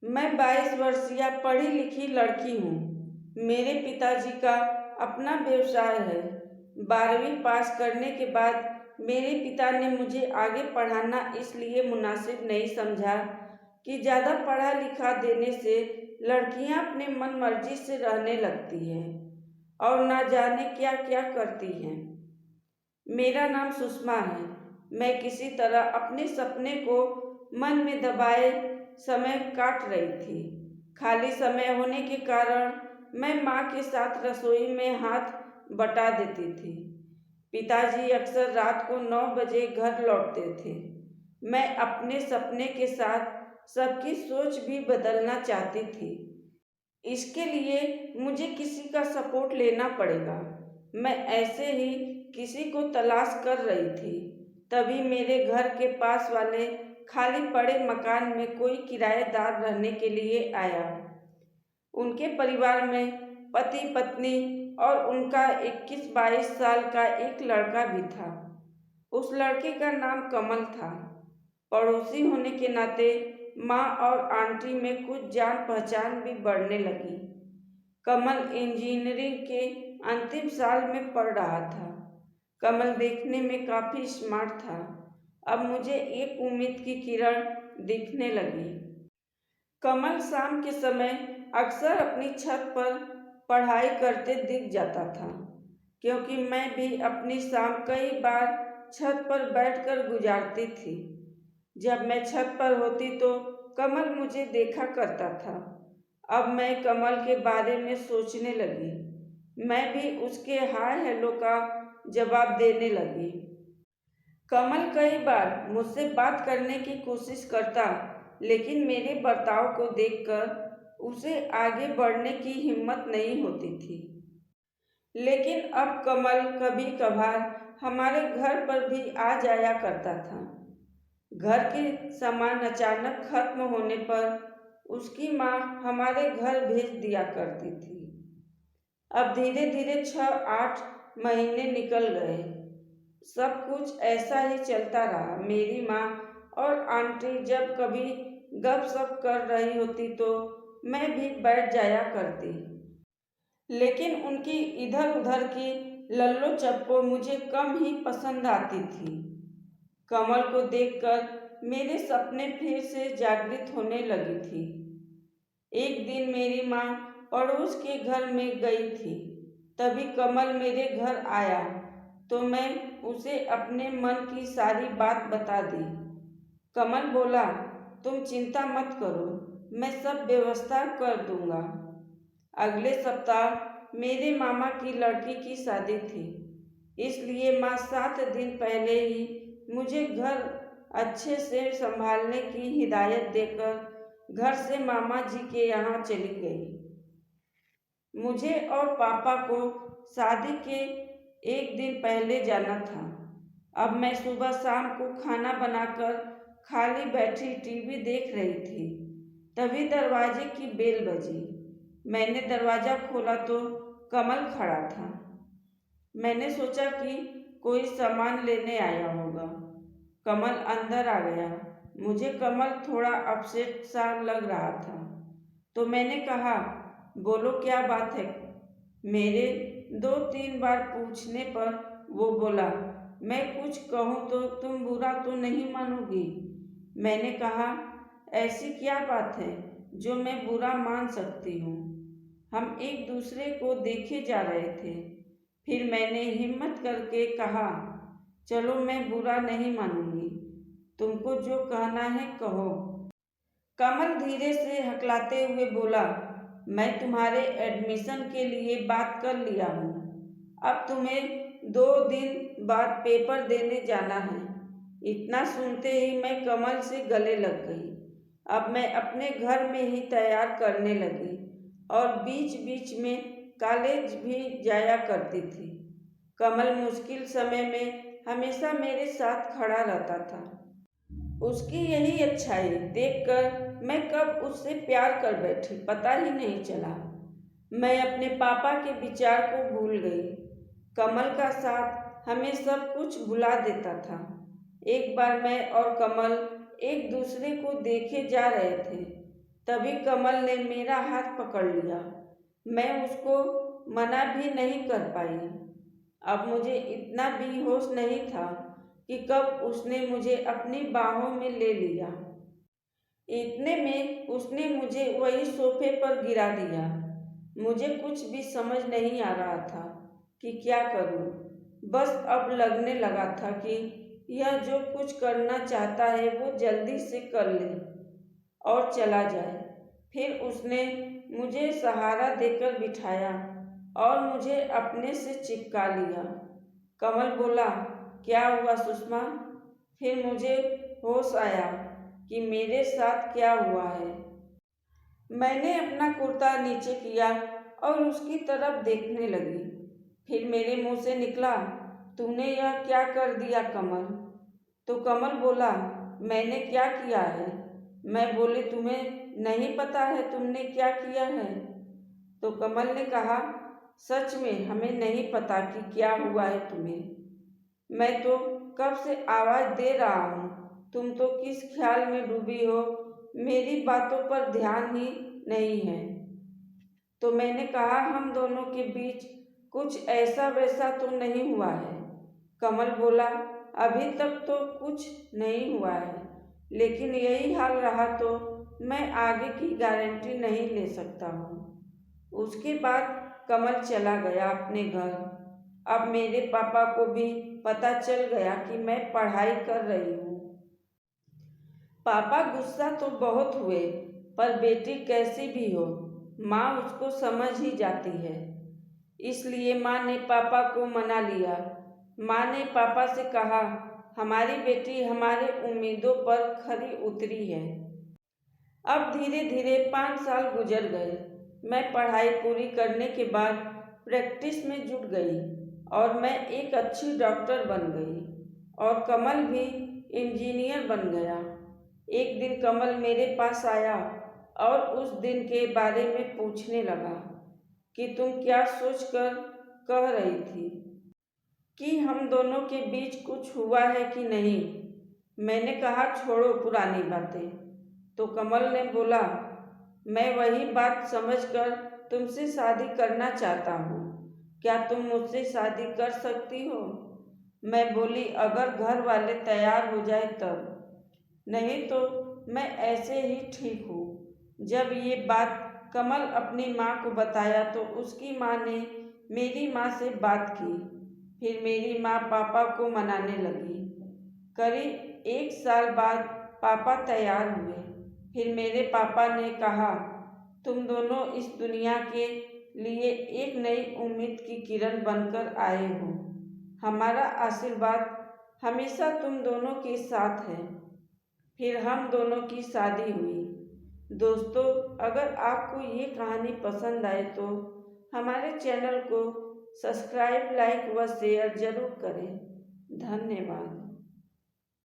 मैं 22 वर्षीय पढ़ी लिखी लड़की हूँ। मेरे पिताजी का अपना व्यवसाय है। 12वीं पास करने के बाद मेरे पिता ने मुझे आगे पढ़ाना इसलिए मुनासिब नहीं समझा कि ज़्यादा पढ़ा लिखा देने से लड़कियाँ अपने मन मर्जी से रहने लगती हैं और ना जाने क्या क्या करती हैं। मेरा नाम सुषमा है। मैं किसी तरह अपने सपने को मन में दबाए समय काट रही थी। खाली समय होने के कारण मैं माँ के साथ रसोई में हाथ बटा देती थी। पिताजी अक्सर रात को 9 बजे घर लौटते थे। मैं अपने सपने के साथ सबकी सोच भी बदलना चाहती थी। इसके लिए मुझे किसी का सपोर्ट लेना पड़ेगा। मैं ऐसे ही किसी को तलाश कर रही थी। तभी मेरे घर के पास वाले खाली पड़े मकान में कोई किराएदार रहने के लिए आया। उनके परिवार में पति पत्नी और उनका 21-22 साल का एक लड़का भी था। उस लड़के का नाम कमल था। पड़ोसी होने के नाते माँ और आंटी में कुछ जान पहचान भी बढ़ने लगी। कमल इंजीनियरिंग के अंतिम साल में पढ़ रहा था। कमल देखने में काफ़ी स्मार्ट था। अब मुझे एक उम्मीद की किरण दिखने लगी। कमल शाम के समय अक्सर अपनी छत पर पढ़ाई करते दिख जाता था, क्योंकि मैं भी अपनी शाम कई बार छत पर बैठकर गुजारती थी। जब मैं छत पर होती तो कमल मुझे देखा करता था। अब मैं कमल के बारे में सोचने लगी। मैं भी उसके हाय हेलो का जवाब देने लगी। कमल कई बार मुझसे बात करने की कोशिश करता, लेकिन मेरे बर्ताव को देखकर उसे आगे बढ़ने की हिम्मत नहीं होती थी। लेकिन अब कमल कभी कभार हमारे घर पर भी आ जाया करता था। घर के सामान अचानक खत्म होने पर उसकी माँ हमारे घर भेज दिया करती थी। अब धीरे धीरे 6-8 महीने निकल गए। सब कुछ ऐसा ही चलता रहा। मेरी माँ और आंटी जब कभी गपशप कर रही होती तो मैं भी बैठ जाया करती, लेकिन उनकी इधर उधर की लल्लो चप्पो मुझे कम ही पसंद आती थी। कमल को देखकर मेरे सपने फिर से जागृत होने लगी थी। एक दिन मेरी माँ पड़ोस के घर में गई थी। तभी कमल मेरे घर आया तो मैं उसे अपने मन की सारी बात बता दी। कमल बोला, तुम चिंता मत करो, मैं सब व्यवस्था कर दूंगा। अगले सप्ताह मेरे मामा की लड़की की शादी थी, इसलिए माँ 7 दिन पहले ही मुझे घर अच्छे से संभालने की हिदायत देकर घर से मामा जी के यहाँ चली गई। मुझे और पापा को शादी के एक दिन पहले जाना था। अब मैं सुबह शाम को खाना बनाकर खाली बैठी टीवी देख रही थी। तभी दरवाजे की बेल बजी। मैंने दरवाज़ा खोला तो कमल खड़ा था। मैंने सोचा कि कोई सामान लेने आया होगा। कमल अंदर आ गया। मुझे कमल थोड़ा अपसेट सा लग रहा था, तो मैंने कहा, बोलो क्या बात है। मेरे 2-3 बार पूछने पर वो बोला, मैं कुछ कहूँ तो तुम बुरा तो नहीं मानोगी। मैंने कहा, ऐसी क्या बात है जो मैं बुरा मान सकती हूँ। हम एक दूसरे को देखे जा रहे थे। फिर मैंने हिम्मत करके कहा, चलो मैं बुरा नहीं मानूंगी, तुमको जो कहना है कहो। कमल धीरे से हकलाते हुए बोला, मैं तुम्हारे एडमिशन के लिए बात कर लिया हूँ। अब तुम्हें 2 दिन बाद पेपर देने जाना है। इतना सुनते ही मैं कमल से गले लग गई। अब मैं अपने घर में ही तैयार करने लगी और बीच बीच में कॉलेज भी जाया करती थी। कमल मुश्किल समय में हमेशा मेरे साथ खड़ा रहता था। उसकी यही अच्छाई देखकर मैं कब उससे प्यार कर बैठी पता ही नहीं चला। मैं अपने पापा के विचार को भूल गई। कमल का साथ हमें सब कुछ भुला देता था। एक बार मैं और कमल एक दूसरे को देखे जा रहे थे। तभी कमल ने मेरा हाथ पकड़ लिया। मैं उसको मना भी नहीं कर पाई। अब मुझे इतना भी होश नहीं था कि कब उसने मुझे अपनी बाहों में ले लिया। इतने में उसने मुझे वही सोफे पर गिरा दिया। मुझे कुछ भी समझ नहीं आ रहा था कि क्या करूं। बस अब लगने लगा था कि यह जो कुछ करना चाहता है वो जल्दी से कर ले और चला जाए। फिर उसने मुझे सहारा देकर बिठाया और मुझे अपने से चिपका लिया। कमल बोला, क्या हुआ सुषमा? फिर मुझे होश आया कि मेरे साथ क्या हुआ है। मैंने अपना कुर्ता नीचे किया और उसकी तरफ देखने लगी। फिर मेरे मुंह से निकला, तूने यह क्या कर दिया कमल? तो कमल बोला, मैंने क्या किया है? मैं बोली, तुम्हें नहीं पता है तुमने क्या किया है? तो कमल ने कहा, सच में हमें नहीं पता कि क्या हुआ है तुम्हें। मैं तो कब से आवाज़ दे रहा हूँ, तुम तो किस ख्याल में डूबी हो, मेरी बातों पर ध्यान ही नहीं है। तो मैंने कहा, हम दोनों के बीच कुछ ऐसा वैसा तो नहीं हुआ है। कमल बोला, अभी तक तो कुछ नहीं हुआ है, लेकिन यही हाल रहा तो मैं आगे की गारंटी नहीं ले सकता हूँ। उसके बाद कमल चला गया अपने घर। अब मेरे पापा को भी पता चल गया कि मैं पढ़ाई कर रही हूँ। पापा गुस्सा तो बहुत हुए, पर बेटी कैसी भी हो, माँ उसको समझ ही जाती है। इसलिए माँ ने पापा को मना लिया। माँ ने पापा से कहा, हमारी बेटी हमारे उम्मीदों पर खरी उतरी है। अब धीरे धीरे 5 साल गुजर गए। मैं पढ़ाई पूरी करने के बाद प्रैक्टिस में जुट गई और मैं एक अच्छी डॉक्टर बन गई और कमल भी इंजीनियर बन गया। एक दिन कमल मेरे पास आया और उस दिन के बारे में पूछने लगा कि तुम क्या सोचकर कह रही थी कि हम दोनों के बीच कुछ हुआ है कि नहीं। मैंने कहा, छोड़ो पुरानी बातें। तो कमल ने बोला, मैं वही बात समझकर तुमसे शादी करना चाहता हूँ। क्या तुम मुझसे शादी कर सकती हो? मैं बोली, अगर घर वाले तैयार हो जाए तब, नहीं तो मैं ऐसे ही ठीक हूँ। जब ये बात कमल अपनी माँ को बताया तो उसकी माँ ने मेरी माँ से बात की। फिर मेरी माँ पापा को मनाने लगी। करीब 1 साल बाद पापा तैयार हुए। फिर मेरे पापा ने कहा, तुम दोनों इस दुनिया के लिए एक नई उम्मीद की किरण बनकर आए हो। हमारा आशीर्वाद हमेशा तुम दोनों के साथ है। फिर हम दोनों की शादी हुई। दोस्तों, अगर आपको ये कहानी पसंद आए तो हमारे चैनल को सब्सक्राइब, लाइक व शेयर ज़रूर करें। धन्यवाद।